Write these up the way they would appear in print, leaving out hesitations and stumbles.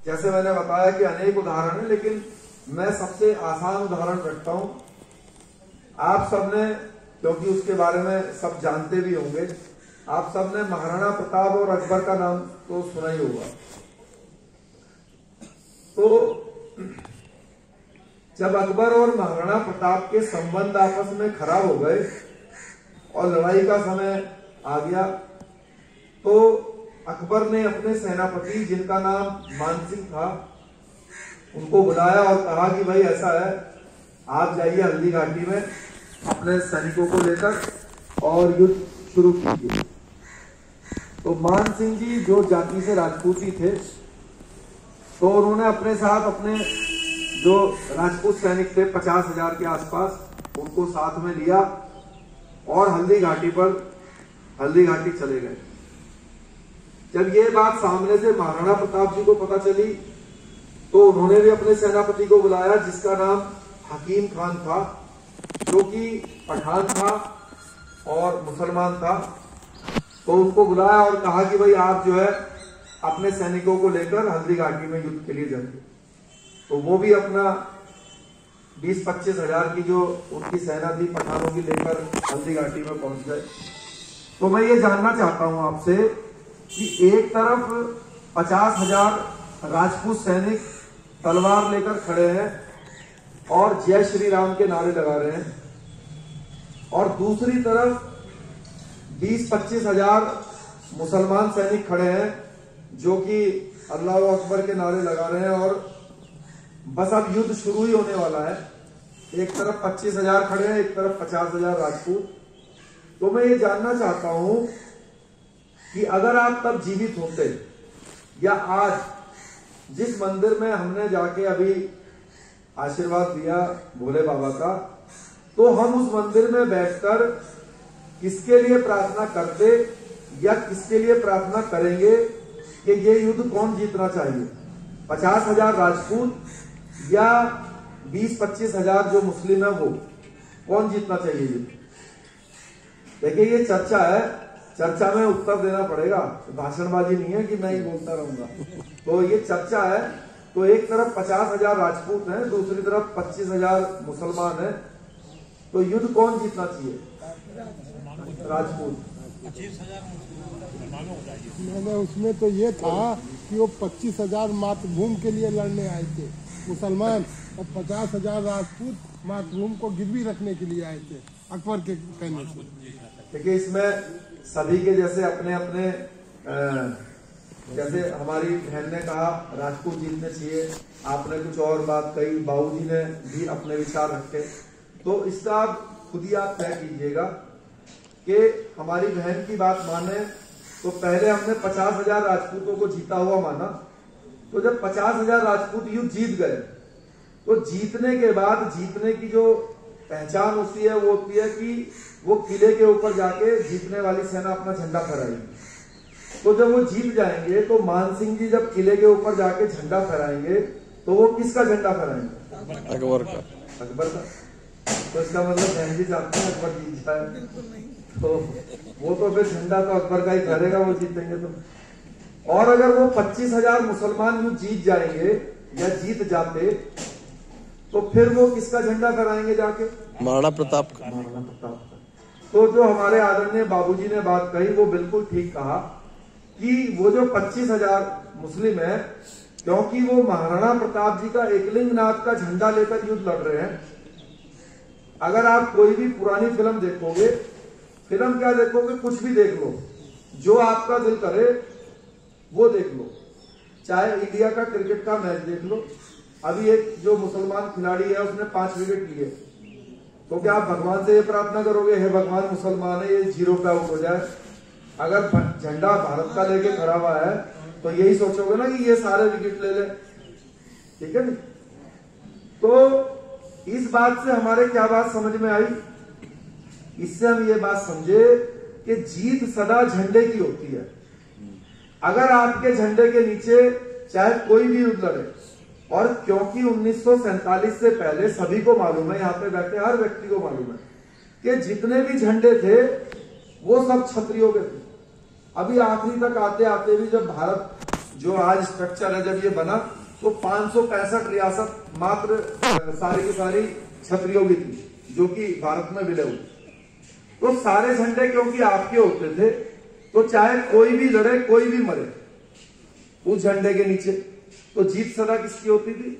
जैसे मैंने बताया कि अनेक उदाहरण है, लेकिन मैं सबसे आसान उदाहरण रखता हूं। आप सबने, क्योंकि उसके बारे में सब जानते भी होंगे, आप सबने महाराणा प्रताप और अकबर का नाम तो सुना ही होगा। तो जब अकबर और महाराणा प्रताप के संबंध आपस में खराब हो गए और लड़ाई का समय आ गया, तो अकबर ने अपने सेनापति, जिनका नाम मानसिंह था, उनको बुलाया और कहा कि भाई ऐसा है, आप जाइए हल्दी घाटी में अपने सैनिकों को लेकर और युद्ध शुरू कीजिए। तो मान सिंह जी जो जाति से राजपूती थे, तो उन्होंने अपने साथ अपने जो राजपूत सैनिक थे 50,000 के आसपास, उनको साथ में लिया और हल्दी घाटी चले गए। जब ये बात सामने से महाराणा प्रताप जी को पता चली, तो उन्होंने भी अपने सेनापति को बुलाया, जिसका नाम हकीम खान था, जो कि पठान था और मुसलमान था। तो उनको बुलाया और कहा कि भाई आप जो है अपने सैनिकों को लेकर हल्दी घाटी में युद्ध के लिए जाएंगे। तो वो भी अपना 20-25 हजार की जो उनकी सेना थी पठानों की लेकर हल्दी घाटी में पहुंच गए। तो मैं ये जानना चाहता हूं आपसे कि एक तरफ 50,000 राजपूत सैनिक तलवार लेकर खड़े हैं और जय श्री राम के नारे लगा रहे हैं, और दूसरी तरफ 20-25 हजार मुसलमान सैनिक खड़े हैं जो कि अल्लाह अकबर के नारे लगा रहे हैं, और बस अब युद्ध शुरू ही होने वाला है। एक तरफ 25,000 खड़े हैं, एक तरफ 50,000 राजपूत। तो मैं ये जानना चाहता हूं कि अगर आप तब जीवित होते, या आज जिस मंदिर में हमने जाके अभी आशीर्वाद दिया भोले बाबा का, तो हम उस मंदिर में बैठकर किसके लिए प्रार्थना करते या किसके लिए प्रार्थना करेंगे कि ये युद्ध कौन जीतना चाहिए, 50,000 राजपूत या 20-25 हजार जो मुस्लिम है, वो कौन जीतना चाहिए युद्ध? देखिए ये चर्चा है, चर्चा में उत्तर देना पड़ेगा, भाषणबाजी नहीं है कि मैं ही बोलता रहूंगा। तो ये चर्चा है। तो एक तरफ 50,000 राजपूत हैं, दूसरी तरफ 25,000 मुसलमान हैं, तो युद्ध कौन जीतना चाहिए? राजपूत। मैंने उसमें तो ये था कि वो 25,000 मातृभूमि के लिए लड़ने आए थे मुसलमान, और 50,000 राजपूत मातृभूमि को गिरवी रखने के लिए आए थे अकबर के कहने से। देखिए इसमें सभी के जैसे अपने अपने जैसे हमारी बहन ने कहा राजपूत जीतने चाहिए, आपने कुछ और बात कही, बाबूजी ने भी अपने विचार रखे। तो इसका आप खुद ही आप तय कीजिएगा कि हमारी बहन की बात माने तो पहले हमने 50,000 राजपूतों को जीता हुआ माना। तो जब 50,000 राजपूत युद्ध जीत गए, तो जीतने के बाद जीतने की जो पहचान होती है वो होती है कि वो किले के ऊपर जाके जीतने वाली सेना अपना झंडा फहराएगी। तो जब वो जीत जाएंगे तो मान सिंह जी जब किले के ऊपर जाके झंडा फहराएंगे, तो वो किसका झंडा फहराएंगे? अकबर का। अकबर का। तो इसका मतलब बहन जी चाहते हैं अकबर जीत जाए, तो वो तो फिर झंडा तो अकबर का ही फहरेगा, वो जीतेंगे तो। और अगर वो 25,000 मुसलमान युद्ध जीत जाएंगे या जीत जाते, तो फिर वो किसका झंडा फहराएंगे जाके? महाराणा प्रताप का। महाराणा प्रताप का। तो जो हमारे आदरणीय बाबूजी ने बात कही वो बिल्कुल ठीक कहा कि वो जो 25,000 मुस्लिम है, क्योंकि वो महाराणा प्रताप जी का एकलिंगनाथ का झंडा लेकर युद्ध लड़ रहे हैं। अगर आप कोई भी पुरानी फिल्म देखोगे, फिल्म क्या देखोगे, कुछ भी देख लो, जो आपका दिल करे वो देख लो, चाहे इंडिया का क्रिकेट का मैच देख लो। अभी एक जो मुसलमान खिलाड़ी है उसने 5 विकेट लिए, तो क्या आप भगवान से ये प्रार्थना करोगे, हे भगवान मुसलमान है ये 0 पे आउट हो जाए? अगर झंडा भारत का लेके खड़ा हुआ है तो यही सोचोगे ना कि ये सारे विकेट ले ले, ठीक है? तो इस बात से हमारे क्या बात समझ में आई? इससे हम ये बात समझे कि जीत सदा झंडे की होती है। अगर आपके झंडे के नीचे चाहे कोई भी युद्ध लड़े, और क्योंकि 1947 से पहले सभी को मालूम है, यहाँ पे बैठे हर व्यक्ति को मालूम है कि जितने भी झंडे थे वो सब क्षत्रियों के थे। अभी आखिरी तक आते आते भी जब भारत जो आज स्ट्रक्चर है, जब ये बना तो 565 रियासत मात्र सारी की सारी क्षत्रियों की थी जो कि भारत में विलय हुई। तो सारे झंडे क्योंकि आपके होते थे, तो चाहे कोई भी लड़े कोई भी मरे उस झंडे के नीचे, तो जीत सदा किसकी होती थी?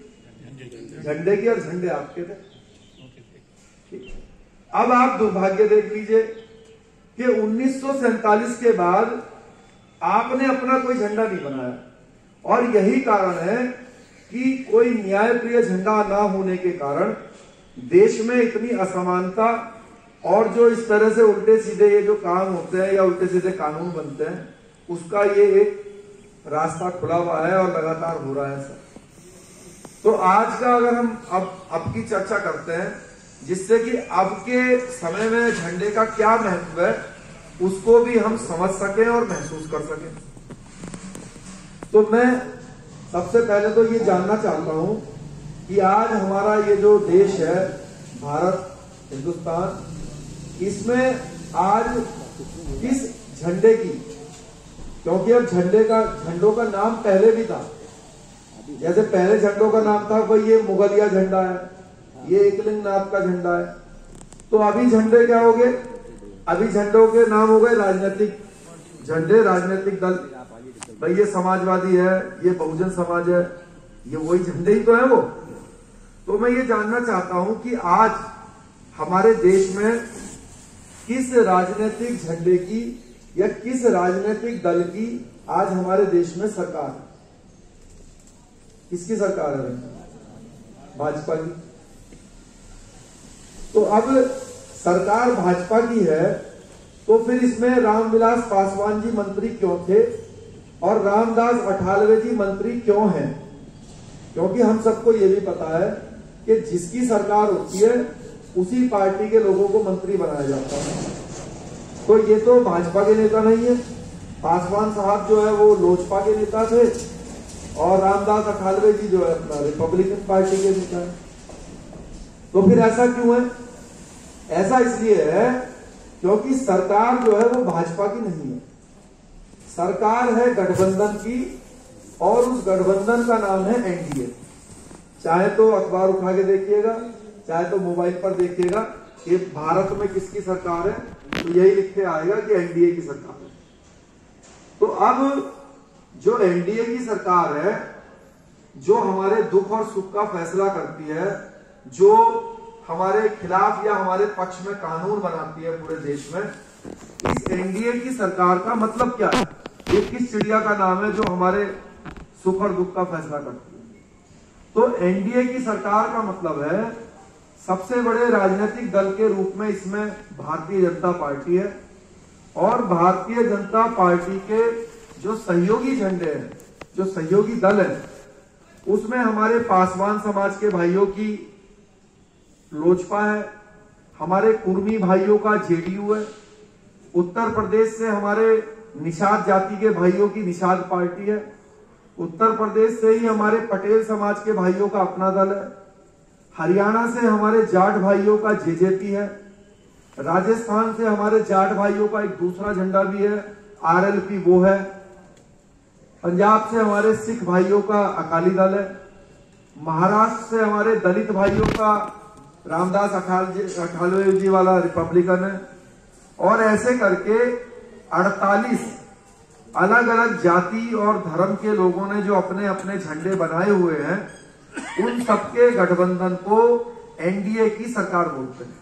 झंडे की, और झंडे आपके थे। अब आप दुर्भाग्य देख लीजिए कि 1947 के बाद आपने अपना कोई झंडा नहीं बनाया, और यही कारण है कि कोई न्यायप्रिय झंडा ना होने के कारण देश में इतनी असमानता, और जो इस तरह से उल्टे सीधे ये जो काम होते हैं या उल्टे सीधे कानून बनते हैं, उसका ये एक रास्ता खुला हुआ है और लगातार हो रहा है सर। तो आज का अगर हम अब की चर्चा करते हैं, जिससे कि अब के समय में झंडे का क्या महत्व है उसको भी हम समझ सकें और महसूस कर सकें। तो मैं सबसे पहले तो ये जानना चाहता हूं कि आज हमारा ये जो देश है भारत, हिंदुस्तान, इसमें आज किस झंडे की, क्योंकि अब झंडों का नाम पहले भी था, जैसे पहले झंडों का नाम था कोई ये मुगलिया झंडा है, ये एकलिंगनाथ का झंडा है, तो अभी झंडे क्या हो गए? अभी झंडों के नाम हो गए राजनीतिक झंडे, राजनीतिक दल। भाई ये समाजवादी है, ये बहुजन समाज है, ये वही झंडे ही तो है वो। तो मैं ये जानना चाहता हूं कि आज हमारे देश में किस राजनीतिक झंडे की या किस राजनीतिक दल की आज हमारे देश में सरकार है? किसकी सरकार है? भाजपा की। तो अब सरकार भाजपा की है, तो फिर इसमें रामविलास पासवान जी मंत्री क्यों थे और रामदास अठावले जी मंत्री क्यों हैं? क्योंकि हम सबको यह भी पता है कि जिसकी सरकार होती है उसी पार्टी के लोगों को मंत्री बनाया जाता है। तो ये तो भाजपा के नेता नहीं है, पासवान साहब जो है वो लोजपा के नेता थे, और रामदास अठावले जी जो है अपना रिपब्लिकन पार्टी के नेता है। तो फिर ऐसा क्यों है? ऐसा इसलिए है क्योंकि सरकार जो है वो भाजपा की नहीं है, सरकार है गठबंधन की, और उस गठबंधन का नाम है एनडीए। चाहे तो अखबार उठा के देखिएगा, चाहे तो मोबाइल पर देखिएगा कि भारत में किसकी सरकार है, तो यही लिख के आएगा कि एनडीए की सरकार है। तो अब जो एनडीए की सरकार है, जो हमारे दुख और सुख का फैसला करती है, जो हमारे खिलाफ या हमारे पक्ष में कानून बनाती है पूरे देश में, इस एनडीए की सरकार का मतलब क्या है? ये किस चिड़िया का नाम है जो हमारे सुख और दुख का फैसला करती है? तो एनडीए की सरकार का मतलब है सबसे बड़े राजनीतिक दल के रूप में इसमें भारतीय जनता पार्टी है, और भारतीय जनता पार्टी के जो सहयोगी झंडे हैं, जो सहयोगी दल है, उसमें हमारे पासवान समाज के भाइयों की लोजपा है, हमारे कुर्मी भाइयों का जेडीयू है, उत्तर प्रदेश से हमारे निषाद जाति के भाइयों की निषाद पार्टी है, उत्तर प्रदेश से ही हमारे पटेल समाज के भाइयों का अपना दल है, हरियाणा से हमारे जाट भाइयों का जेजेपी है, राजस्थान से हमारे जाट भाइयों का एक दूसरा झंडा भी है, आरएलपी वो है, पंजाब से हमारे सिख भाइयों का अकाली दल है, महाराष्ट्र से हमारे दलित भाइयों का रामदास अठावले जी वाला रिपब्लिकन है, और ऐसे करके 48 अलग अलग जाति और धर्म के लोगों ने जो अपने अपने झंडे बनाए हुए हैं, उन सबके गठबंधन को एनडीए की सरकार बोलते हैं।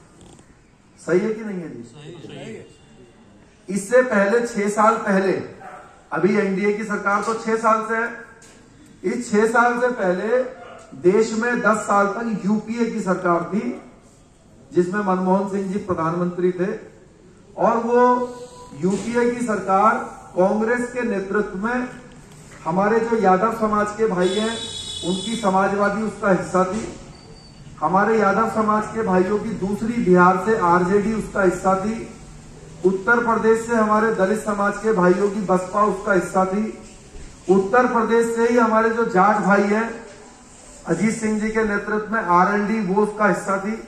सही है कि नहीं है जी? सही है। इससे पहले 6 साल पहले, अभी एनडीए की सरकार तो 6 साल से है, इस 6 साल से पहले देश में 10 साल तक यूपीए की सरकार थी, जिसमें मनमोहन सिंह जी प्रधानमंत्री थे, और वो यूपीए की सरकार कांग्रेस के नेतृत्व में हमारे जो यादव समाज के भाई हैं उनकी समाजवादी उसका हिस्सा थी, हमारे यादव समाज के भाइयों की दूसरी बिहार से आरजेडी उसका हिस्सा थी, उत्तर प्रदेश से हमारे दलित समाज के भाइयों की बसपा उसका हिस्सा थी, उत्तर प्रदेश से ही हमारे जो जाट भाई हैं अजीत सिंह जी के नेतृत्व में आरएलडी वो उसका हिस्सा थी,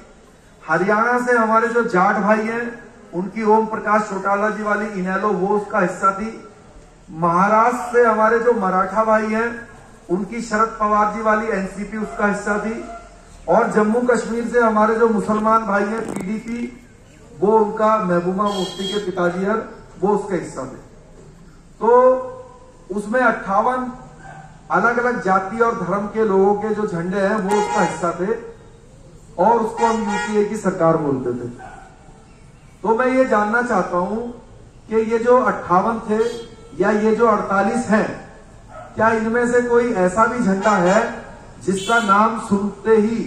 हरियाणा से हमारे जो जाट भाई हैं उनकी ओम प्रकाश चौटाला जी वाली इनेलो वो उसका हिस्सा थी, महाराष्ट्र से हमारे जो मराठा भाई हैं उनकी शरद पवार जी वाली एनसीपी उसका हिस्सा थी, और जम्मू कश्मीर से हमारे जो मुसलमान भाई हैं पीडीपी, वो उनका महबूबा मुफ्ती के पिताजी हैं, वो उसका हिस्सा थे। तो उसमें 58 अलग अलग जाति और धर्म के लोगों के जो झंडे हैं वो उसका हिस्सा थे, और उसको हम यूपीए की सरकार बोलते थे। तो मैं ये जानना चाहता हूं कि ये जो 58 थे या ये जो 48 हैं, क्या इनमें से कोई ऐसा भी झंडा है जिसका नाम सुनते ही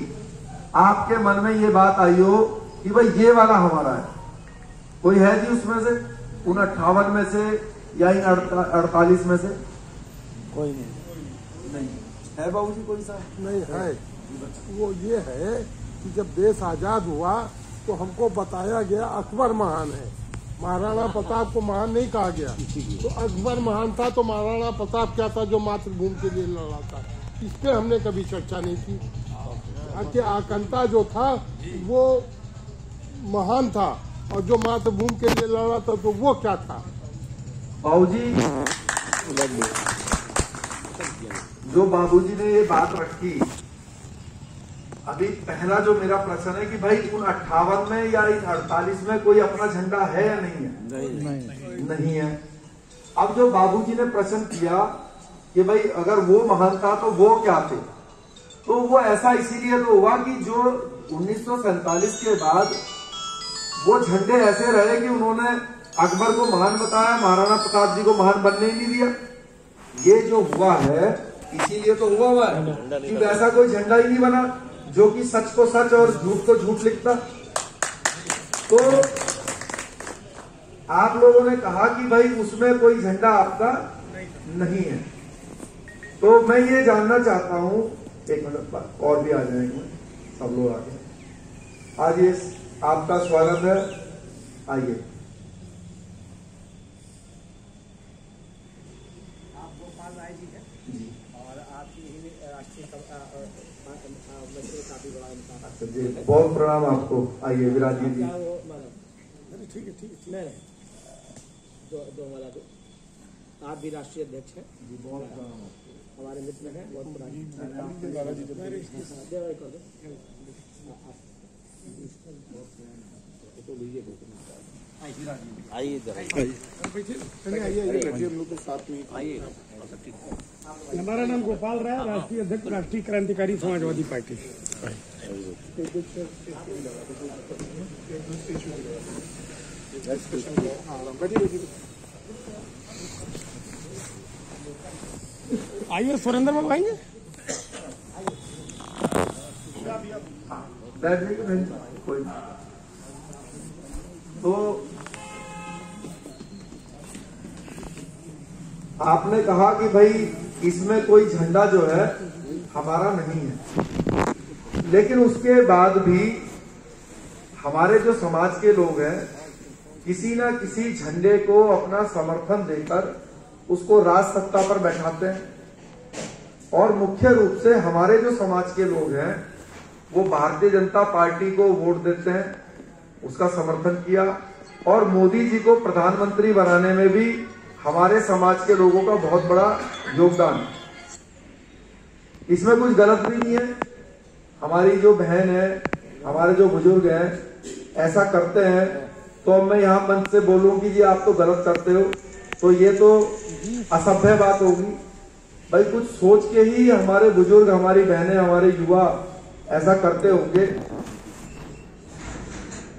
आपके मन में ये बात आई हो कि भाई ये वाला हमारा है? कोई है जी उसमें से, उन 58 में से या इन 48 में से? कोई नहीं है बाबूजी कोई सा? नहीं है। वो ये है कि जब देश आजाद हुआ तो हमको बताया गया अकबर महान है, महाराणा प्रताप को महान नहीं कहा गया। तो अकबर महान था तो महाराणा प्रताप क्या था जो मातृभूमि के लिए लड़ा था? इस पे हमने कभी चर्चा नहीं की। आकांक्षा जो था वो महान था, और जो मातृभूमि के लिए लड़ा था तो वो क्या था? बाबूजी, जो बाबूजी ने ये बात रखी, अभी पहला जो मेरा प्रश्न है कि भाई उन 58 में या इन 48 में कोई अपना झंडा है या नहीं है? नहीं है। अब जो बाबूजी ने प्रश्न किया कि भाई अगर वो महान था तो वो क्या थे, तो वो ऐसा इसीलिए तो हुआ कि जो 1947 के बाद वो झंडे ऐसे रहे कि उन्होंने अकबर को महान बताया, महाराणा प्रताप जी को महान बनने ही नहीं दिया। ये जो हुआ है इसीलिए तो हुआ है कि वैसा कोई झंडा ही नहीं बना जो कि सच को सच और झूठ को झूठ लिखता। तो आप लोगों ने कहा कि भाई उसमें कोई झंडा आपका नहीं है, तो मैं ये जानना चाहता हूं, एक मिनट बाद और भी आ जाएंगे, सब लोग आ गए। आज ये आपका स्वागत है, आइए। आप गोपाल राय जी हैं जी और आपकी राष्ट्रीय काफी बड़ा इनका। अच्छा जी, बहुत प्रणाम आपको। आइए विराजिए जी। ठीक है नहीं दो वाला दो। आप भी राष्ट्रीय अध्यक्ष हैं जी, बहुत प्रणाम आपको। हमारे मित्र हैं, बहुत पुराने। आइए इधर आइए। हमारा नाम गोपाल राय, राष्ट्रीय अध्यक्ष राष्ट्रीय क्रांतिकारी समाजवादी पार्टी। आइए सुरेंद्र बाबू आइए। कोई तो आपने कहा कि भाई इसमें कोई झंडा जो है हमारा नहीं है, लेकिन उसके बाद भी हमारे जो समाज के लोग हैं किसी ना किसी झंडे को अपना समर्थन देकर उसको राज सत्ता पर बैठाते हैं, और मुख्य रूप से हमारे जो समाज के लोग हैं वो भारतीय जनता पार्टी को वोट देते हैं, उसका समर्थन किया, और मोदी जी को प्रधानमंत्री बनाने में भी हमारे समाज के लोगों का बहुत बड़ा योगदान। इसमें कुछ गलत भी नहीं है। हमारी जो बहन है, हमारे जो बुजुर्ग हैं ऐसा करते हैं, तो अब मैं यहाँ मंच से बोलूं कि जी आप तो गलत करते हो, तो ये तो असभ्य बात होगी। भाई कुछ सोच के ही हमारे बुजुर्ग, हमारी बहनें, हमारे युवा ऐसा करते होंगे,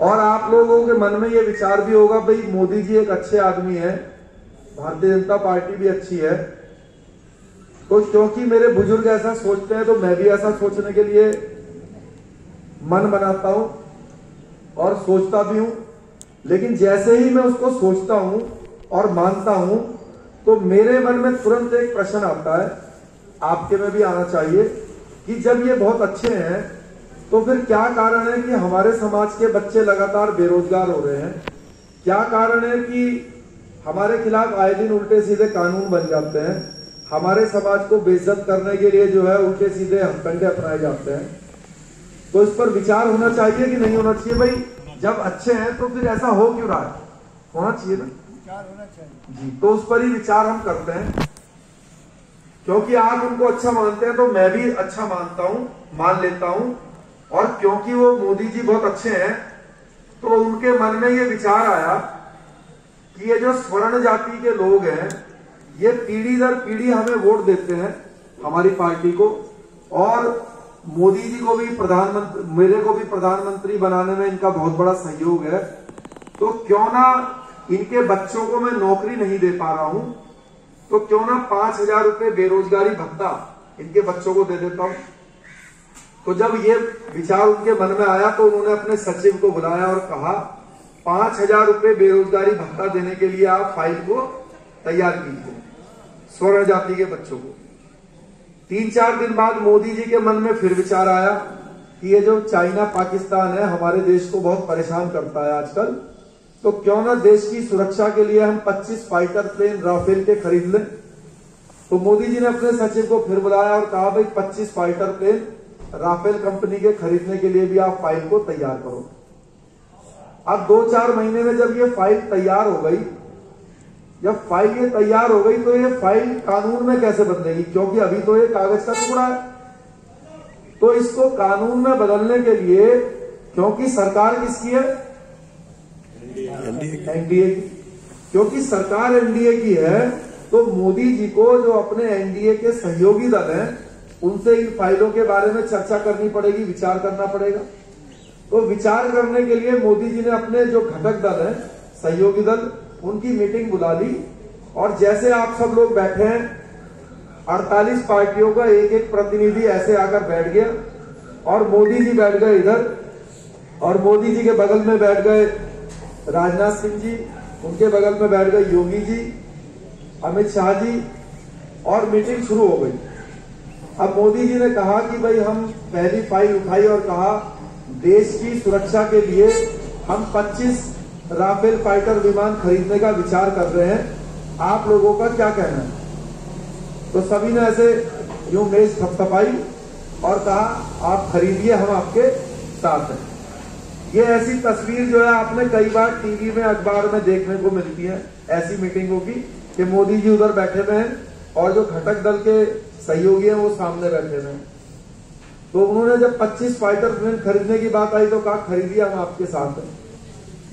और आप लोगों के मन में ये विचार भी होगा भाई मोदी जी एक अच्छे आदमी है, भारतीय जनता पार्टी भी अच्छी है, तो क्योंकि मेरे बुजुर्ग ऐसा सोचते हैं तो मैं भी ऐसा सोचने के लिए मन बनाता हूं और सोचता भी हूं। लेकिन जैसे ही मैं उसको सोचता हूं और मानता हूं तो मेरे मन में तुरंत एक प्रश्न आता है, आपके में भी आना चाहिए, कि जब ये बहुत अच्छे हैं तो फिर क्या कारण है कि हमारे समाज के बच्चे लगातार बेरोजगार हो रहे हैं? क्या कारण है कि हमारे खिलाफ आए दिन उल्टे सीधे कानून बन जाते हैं, हमारे समाज को बेइज्जत करने के लिए जो है उल्टे सीधे हथकंडे अपनाए जाते हैं? तो इस पर विचार होना चाहिए कि नहीं होना चाहिए? भाई जब अच्छे हैं तो फिर ऐसा हो क्यों रहा है? होना चाहिए ना। जी, तो उस पर ही विचार हम करते हैं, क्योंकि आप उनको अच्छा मानते हैं तो मैं भी अच्छा मानता हूं, मान लेता हूं। और क्योंकि वो मोदी जी बहुत अच्छे हैं तो उनके मन में ये विचार आया कि ये जो स्वर्ण जाति के लोग हैं ये पीढ़ी दर पीढ़ी हमें वोट देते हैं हमारी पार्टी को, और मोदी जी को भी प्रधानमंत्री, मेरे को भी प्रधानमंत्री बनाने में इनका बहुत बड़ा सहयोग है, तो क्यों ना इनके बच्चों को मैं नौकरी नहीं दे पा रहा हूं तो क्यों ना 5,000 रुपए बेरोजगारी भत्ता इनके बच्चों को दे देता हूं। तो जब ये विचार उनके मन में आया तो उन्होंने अपने सचिव को बुलाया और कहा 5,000 रुपए बेरोजगारी भत्ता देने के लिए आप फाइल को तैयार कीजिए स्वर्ण जाति के बच्चों को। 3-4 दिन बाद मोदी जी के मन में फिर विचार आया कि ये जो चाइना पाकिस्तान है हमारे देश को बहुत परेशान करता है आजकल, तो क्यों ना देश की सुरक्षा के लिए हम 25 फाइटर प्लेन राफेल के खरीद लें। तो मोदी जी ने अपने सचिव को फिर बुलाया और कहा भाई 25 फाइटर प्लेन राफेल कंपनी के खरीदने के लिए भी आप फाइल को तैयार करो। अब 2-4 महीने में जब ये फाइल तैयार हो गई, जब फाइल ये तैयार हो गई तो ये फाइल कानून में कैसे बदलेगी, क्योंकि अभी तो ये कागज का टुकड़ा है। तो इसको कानून में बदलने के लिए, क्योंकि सरकार किसकी है, एनडीए की, क्योंकि सरकार एनडीए की है, तो मोदी जी को जो अपने एनडीए के सहयोगी दल हैं उनसे इन फाइलों के बारे में चर्चा करनी पड़ेगी, विचार करना पड़ेगा। तो विचार करने के लिए मोदी जी ने अपने जो घटक दल हैं, सहयोगी दल, उनकी मीटिंग बुला ली। और जैसे आप सब लोग बैठे हैं, 48 पार्टियों का एक एक प्रतिनिधि ऐसे आकर बैठ गया और मोदी जी बैठ गए इधर, और मोदी जी के बगल में बैठ गए राजनाथ सिंह जी, उनके बगल में बैठ गए योगी जी, अमित शाह जी, और मीटिंग शुरू हो गई। अब मोदी जी ने कहा कि भाई हम पहली फाइल उठाई और कहा देश की सुरक्षा के लिए हम 25 राफेल फाइटर विमान खरीदने का विचार कर रहे हैं, आप लोगों का क्या कहना है। तो सभी ने ऐसे यूं मेज थपथपाई और कहा आप खरीदिए, हम आपके साथ हैं। ये ऐसी तस्वीर जो है आपने कई बार टीवी में, अखबार में देखने को मिलती है ऐसी मीटिंगों की, कि मोदी जी उधर बैठे हुए हैं और जो घटक दल के सहयोगी हैं वो सामने बैठे हुए हैं। तो उन्होंने जब 25 फाइटर प्लेन खरीदने की बात आई तो कहा खरीदिए, हम आपके साथ हैं।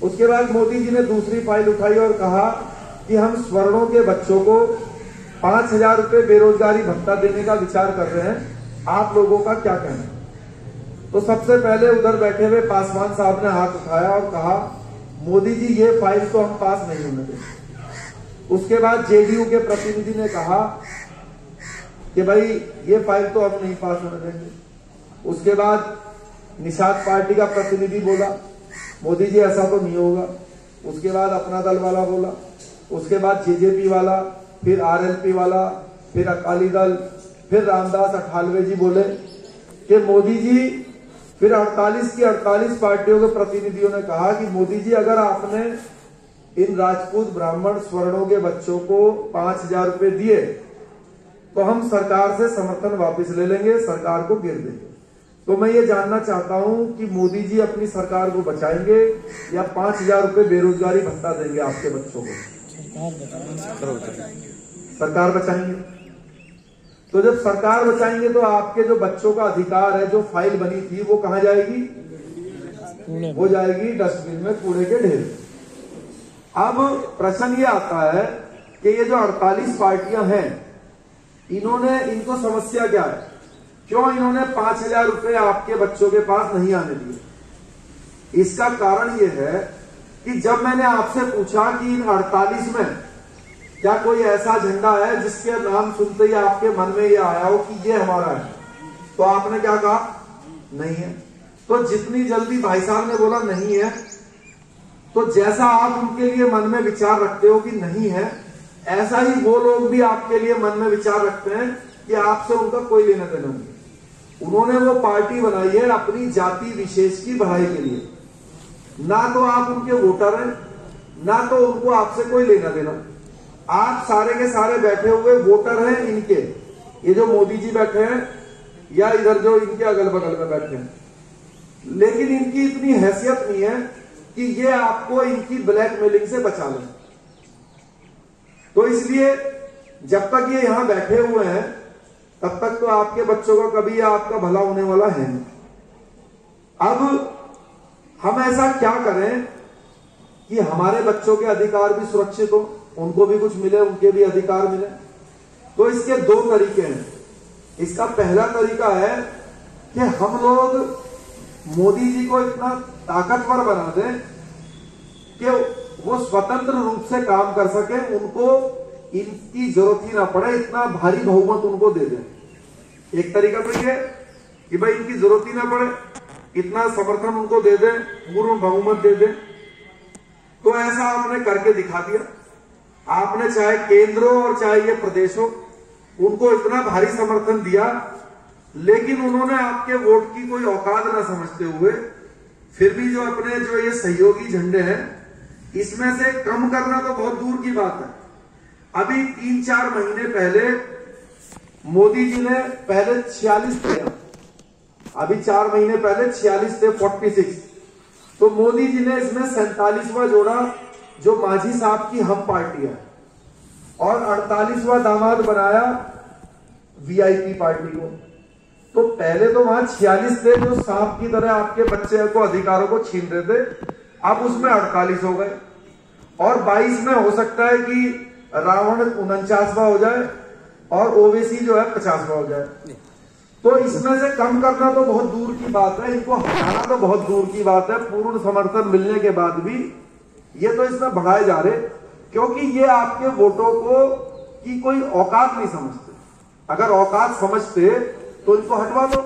उसके बाद मोदी जी ने दूसरी फाइल उठाई और कहा कि हम स्वर्णों के बच्चों को 5,000 रुपए बेरोजगारी भत्ता देने का विचार कर रहे हैं, आप लोगों का क्या कहना है। तो सबसे पहले उधर बैठे हुए पासवान साहब ने हाथ उठाया और कहा मोदी जी ये फाइल तो हम पास नहीं होने देंगे। उसके बाद जेडीयू के प्रतिनिधि ने कहा कि भाई ये फाइल तो हम नहीं पास होने देंगे। उसके बाद निषाद पार्टी का प्रतिनिधि बोला मोदी जी ऐसा तो नहीं होगा। उसके बाद अपना दल वाला बोला, उसके बाद जेजेपी वाला, फिर आरएलपी वाला, फिर अकाली दल, फिर रामदास अठावले जी बोले कि मोदी जी, फिर 48 की 48 पार्टियों के प्रतिनिधियों ने कहा कि मोदी जी अगर आपने इन राजपूत ब्राह्मण स्वर्णों के बच्चों को 5,000 रुपए दिए तो हम सरकार से समर्थन वापस ले लेंगे, सरकार को गिर देंगे। तो मैं ये जानना चाहता हूं कि मोदी जी अपनी सरकार को बचाएंगे या 5,000 रुपए बेरोजगारी भत्ता देंगे आपके बच्चों को। सरकार बचाएंगे। तो जब सरकार बचाएंगे तो आपके जो बच्चों का अधिकार है, जो फाइल बनी थी वो कहां जाएगी, वो जाएगी डस्टबिन में, कूड़े के ढेर। अब प्रश्न ये आता है कि ये जो 48 पार्टियां हैं, इनको समस्या क्या है, क्यों इन्होंने 5,000 रुपए आपके बच्चों के पास नहीं आने दिए। इसका कारण ये है कि जब मैंने आपसे पूछा कि इन 48 में क्या कोई ऐसा झंडा है जिसके नाम सुनते ही आपके मन में ये आया हो कि ये हमारा है, तो आपने क्या कहा, नहीं है। तो जितनी जल्दी भाई साहब ने बोला नहीं है, तो जैसा आप उनके लिए मन में विचार रखते हो कि नहीं है, ऐसा ही वो लोग भी आपके लिए मन में विचार रखते हैं कि आपसे उनका कोई लेना देना नहीं। उन्होंने वो पार्टी बनाई है अपनी जाति विशेष की बढ़ाई के लिए। ना तो आप उनके वोटर हैं, ना तो उनको आपसे कोई लेना देना। आप सारे के सारे बैठे हुए वोटर हैं इनके, ये जो मोदी जी बैठे हैं या इधर जो इनके अगल बगल में बैठे हैं, लेकिन इनकी इतनी हैसियत नहीं है कि ये आपको इनकी ब्लैकमेलिंग से बचा लें। तो इसलिए जब तक ये यहां बैठे हुए हैं तब तक तो आपके बच्चों का कभी आपका भला होने वाला है नहीं। अब हम ऐसा क्या करें कि हमारे बच्चों के अधिकार भी सुरक्षित हो, उनको भी कुछ मिले, उनके भी अधिकार मिले। तो इसके दो तरीके हैं। इसका पहला तरीका है कि हम लोग मोदी जी को इतना ताकतवर बना दें कि वो स्वतंत्र रूप से काम कर सके, उनको इनकी जरूरत ही ना पड़े, इतना भारी बहुमत उनको दे दें। एक तरीका तो ये कि भाई इनकी जरूरत ही ना पड़े, इतना समर्थन उनको दे दें, पूर्ण बहुमत दे दें। तो ऐसा आपने करके दिखा दिया। आपने चाहे केंद्र हो और चाहे ये प्रदेश हो, उनको इतना भारी समर्थन दिया, लेकिन उन्होंने आपके वोट की कोई औकात ना समझते हुए फिर भी जो अपने जो ये सहयोगी झंडे हैं इसमें से कम करना तो बहुत दूर की बात है। अभी 3-4 महीने पहले मोदी जी ने पहले 46 थे, अभी 4 महीने पहले 46 थे, 46। तो मोदी जी ने इसमें 47वां जोड़ा जो मांझी साहब की हम पार्टी है, और 48वां दामाद बनाया वीआईपी पार्टी को। तो पहले तो वहां 46 थे जो सांप की तरह आपके बच्चे को अधिकारों को छीन रहे थे, अब उसमें 48 हो गए, और 22 में हो सकता है कि रावण 49वां हो जाए और ओवैसी जो है 50वां हो जाए। तो इसमें से कम करना तो बहुत दूर की बात है, इनको हटाना तो बहुत दूर की बात है। पूर्ण समर्थन मिलने के बाद भी ये तो इसमें बढ़ाए जा रहे, क्योंकि ये आपके वोटों को की कोई औकात नहीं समझते। अगर औकात समझते तो इनको हटवा दो।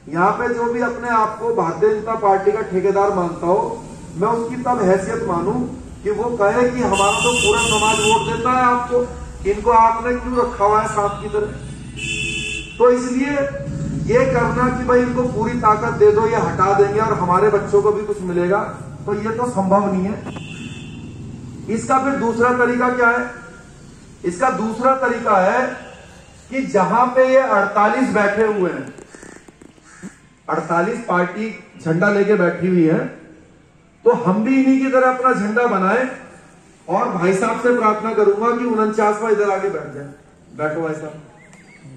यहाँ पे जो भी अपने आप को भारतीय जनता पार्टी का ठेकेदार मानता हो, मैं उसकी तब हैसियत मानूं कि वो कहे कि हमारा तो पूरा समाज वोट देता है आपको, इनको आपने क्यों रखा हुआ है सांप की तरह। तो इसलिए ये करना कि भाई इनको पूरी ताकत दे दो, ये हटा देंगे और हमारे बच्चों को भी कुछ मिलेगा, तो ये तो संभव नहीं है। इसका फिर दूसरा तरीका क्या है? इसका दूसरा तरीका है कि जहां पे ये 48 बैठे हुए हैं, 48 पार्टी झंडा लेके बैठी हुई है, तो हम भी इन्हीं की तरह अपना झंडा बनाए। और भाई साहब से प्रार्थना करूंगा कि 49वां इधर आगे बैठ जाए। बैठो भाई साहब,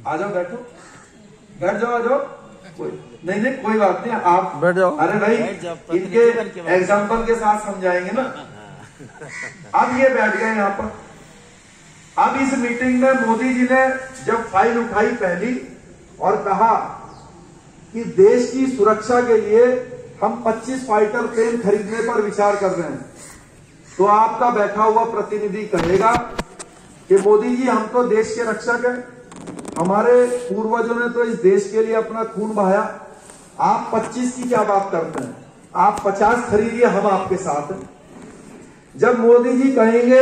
आ जाओ, बैठो, बैठ जाओ, आ जाओ। नहीं नहीं कोई बात नहीं, आप बैठ जाओ। अरे भाई इनके एग्जाम्पल के साथ समझाएंगे ना। अब ये बैठ गए यहां पर। अब इस मीटिंग में मोदी जी ने जब फाइल उठाई पहली और कहा कि देश की सुरक्षा के लिए हम 25 फाइटर प्लेन खरीदने पर विचार कर रहे हैं, तो आपका बैठा हुआ प्रतिनिधि कहेगा कि मोदी जी हम तो देश के रक्षक हैं, हमारे पूर्वजों ने तो इस देश के लिए अपना खून बहाया, आप 25 की क्या बात करते हैं, आप 50 खरीदिए, हम आपके साथ हैं। जब मोदी जी कहेंगे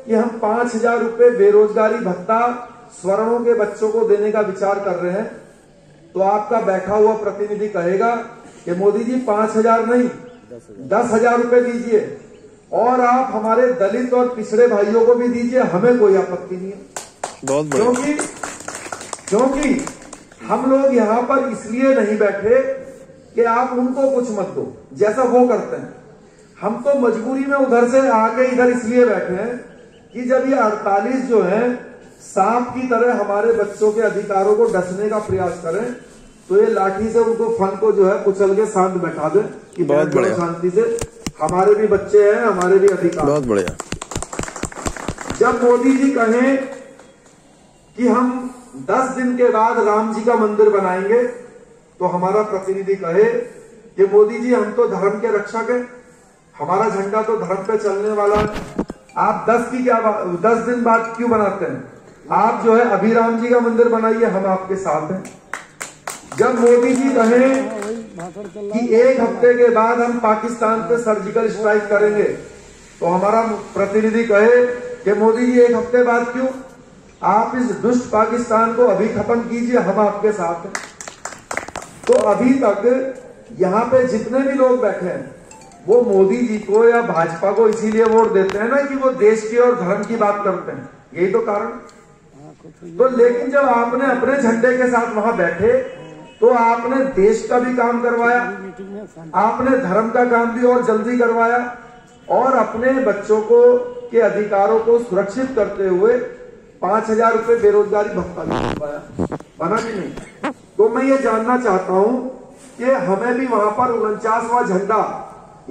कि हम 5,000 रुपए बेरोजगारी भत्ता स्वर्णों के बच्चों को देने का विचार कर रहे हैं, तो आपका बैठा हुआ प्रतिनिधि कहेगा कि मोदी जी 5,000 नहीं 10,000 रुपए दीजिए, और आप हमारे दलित और पिछड़े भाइयों को भी दीजिए, हमें कोई आपत्ति नहीं है। बहुत बढ़िया। क्योंकि हम लोग यहां पर इसलिए नहीं बैठे कि आप उनको कुछ मत दो जैसा वो करते हैं। हम तो मजबूरी में उधर से आके इधर इसलिए बैठे हैं कि जब ये 48 जो है सांप की तरह हमारे बच्चों के अधिकारों को डसने का प्रयास करें, तो ये लाठी से उनको फन को जो है कुचल के शांत बैठा दे कि बहुत बढ़िया, शांति से, हमारे भी बच्चे हैं, हमारे भी अधिकार। बहुत बढ़िया। जब मोदी जी कहें कि हम 10 दिन के बाद राम जी का मंदिर बनाएंगे, तो हमारा प्रतिनिधि कहे कि मोदी जी हम तो धर्म के रक्षक हैं, हमारा झंडा तो धर्म पे चलने वाला है, आप 10 दिन बाद क्यों बनाते हैं? आप जो है अभी राम जी का मंदिर बनाइए, हम आपके साथ हैं। जब मोदी जी कहें कि 1 हफ्ते के बाद हम पाकिस्तान पे सर्जिकल स्ट्राइक करेंगे, तो हमारा प्रतिनिधि कहे कि मोदी जी 1 हफ्ते बाद क्यों, आप इस दुष्ट पाकिस्तान को अभी खत्म कीजिए, हम आपके साथ हैं। तो अभी तक यहाँ पे जितने भी लोग बैठे हैं वो मोदी जी को या भाजपा को इसीलिए वोट देते हैं ना कि वो देश की और धर्म की बात करते हैं, यही तो कारण। तो लेकिन जब आपने अपने झंडे के साथ वहां बैठे, तो आपने देश का भी काम करवाया, आपने धर्म का काम भी और जल्दी करवाया, और अपने बच्चों को के अधिकारों को सुरक्षित करते हुए 5,000 रुपए बेरोजगारी भत्ता भी मिल पाया, बना कि नहीं? तो मैं ये जानना चाहता हूं कि हमें भी वहां पर 49वां झंडा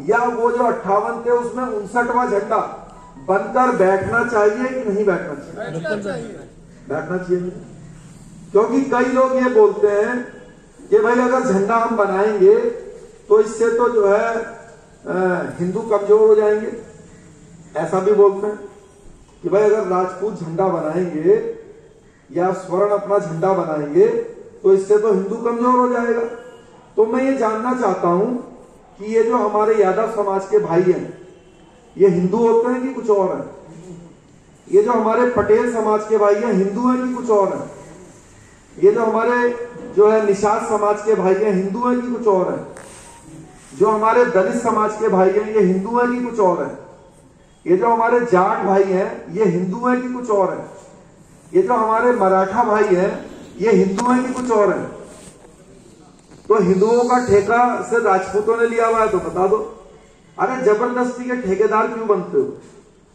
या वो जो 58 थे उसमें 59वां झंडा बनकर बैठना चाहिए कि नहीं बैठना चाहिए? बैठना चाहिए। क्योंकि कई लोग ये बोलते हैं कि भाई अगर झंडा हम बनाएंगे तो इससे तो जो है हिंदू कमजोर हो जाएंगे। ऐसा भी बोलते हैं कि भाई अगर राजपूत झंडा बनाएंगे या स्वर्ण अपना झंडा बनाएंगे तो इससे तो हिंदू कमजोर हो जाएगा। तो मैं ये जानना चाहता हूं कि ये जो हमारे यादव समाज के भाई हैं ये हिंदू होते हैं कि कुछ और है? ये जो हमारे पटेल समाज के भाई हैं हिंदू हैं कि कुछ और है? ये जो हमारे जो है निषाद समाज के भाई हैं हिंदू हैं कि कुछ और है? जो हमारे दलित समाज के भाई हैं ये हिंदू हैं कि कुछ और है? ये जो हमारे जाट भाई हैं ये हिंदू हैं कि कुछ और है? ये जो हमारे मराठा भाई हैं ये हिंदू हैं कि कुछ और है? तो हिंदुओं का ठेका से राजपूतों ने लिया हुआ है तो बता दो। अरे जबरदस्ती के ठेकेदार क्यों बनते हो?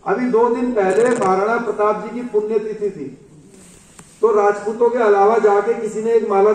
अभी 2 दिन पहले महाराणा प्रताप जी की पुण्यतिथि थी तो राजपूतों के अलावा जाके किसी ने एक माला